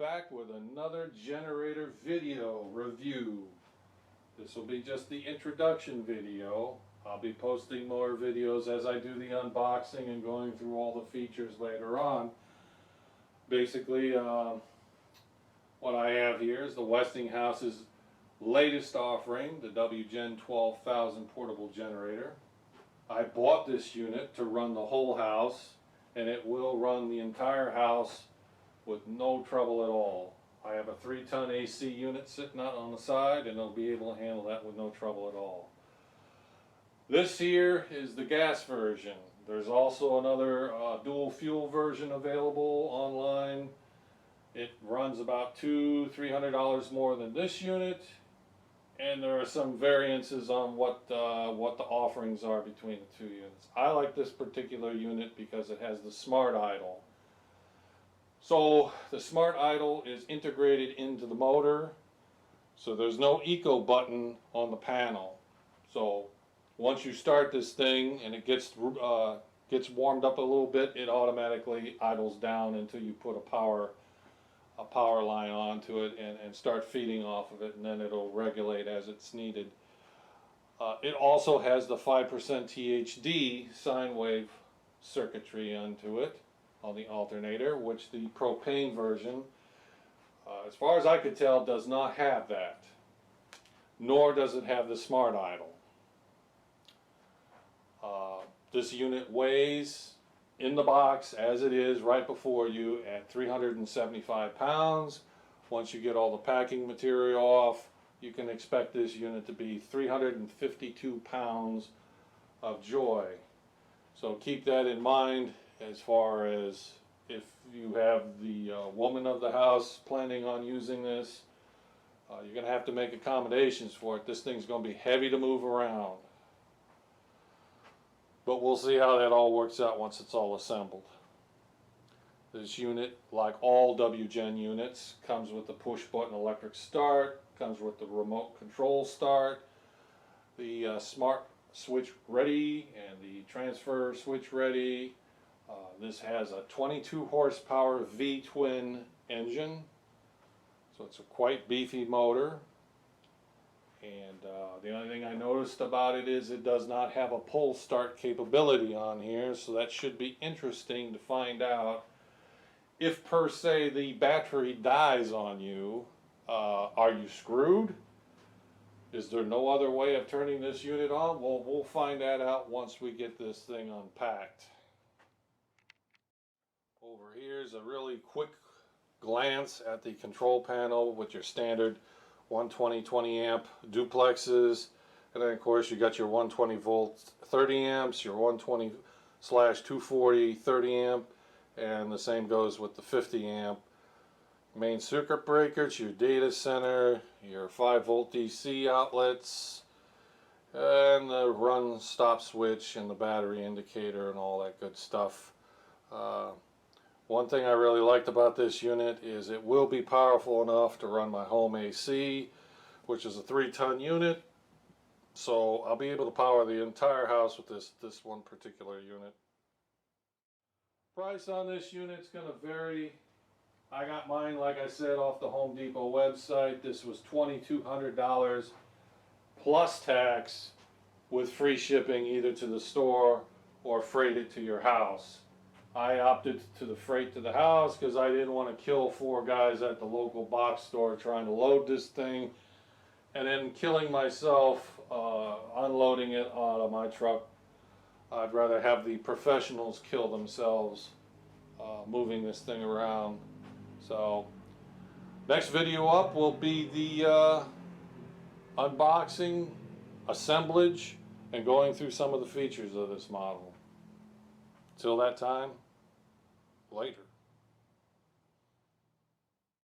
back with another generator video review. This will be just the introduction video. I'll be posting more videos as I do the unboxing and going through all the features later on. Basically, what I have here is the Westinghouse's latest offering, the WGen 12,000 portable generator. I bought this unit to run the whole house, and it will run the entire house with no trouble at all. I have a 3-ton AC unit sitting out on the side, and it'll be able to handle that with no trouble at all. This here is the gas version. There's also another dual fuel version available online. It runs about $200–300 more than this unit, and there are some variances on what the offerings are between the two units. I like this particular unit because it has the smart idle. So the smart idle is integrated into the motor, so there's no eco button on the panel. So once you start this thing and it gets warmed up a little bit, it automatically idles down until you put a power line onto it and start feeding off of it, and then it'll regulate as it's needed. It also has the 5% THD sine wave circuitry onto it on the alternator, which the propane version, as far as I could tell, does not have that. Nor does it have the smart idle. This unit weighs in the box as it is right before you at 375 pounds. Once you get all the packing material off, you can expect this unit to be 352 pounds of joy. So keep that in mind as far as if you have the woman of the house planning on using this. You're going to have to make accommodations for it. This thing's going to be heavy to move around. But we'll see how that all works out once it's all assembled. This unit, like all WGen units, comes with the push button electric start, comes with the remote control start, the smart switch ready and the transfer switch ready. This has a 22 horsepower V-twin engine, so it's a quite beefy motor. And the only thing I noticed about it is it does not have a pull start capability on here, so that should be interesting to find out if per se the battery dies on you. Are you screwed? Is there no other way of turning this unit on? Well, we'll find that out once we get this thing unpacked. Over here is a really quick glance at the control panel with your standard 120 20 amp duplexes, and then of course you got your 120 volt 30 amps, your 120/240 30 amp, and the same goes with the 50 amp main circuit breakers, your data center, your 5 volt DC outlets, and the run stop switch and the battery indicator and all that good stuff. One thing I really liked about this unit is it will be powerful enough to run my home AC, which is a 3-ton unit, so I'll be able to power the entire house with this one particular unit. Price on this unit's going to vary. I got mine, like I said, off the Home Depot website. This was $2,200 plus tax with free shipping either to the store or freighted to your house. I opted to the freight to the house because I didn't want to kill 4 guys at the local box store trying to load this thing and then killing myself unloading it out of my truck. I'd rather have the professionals kill themselves moving this thing around. So next video up will be the unboxing, assemblage, and going through some of the features of this model. Till that time, later.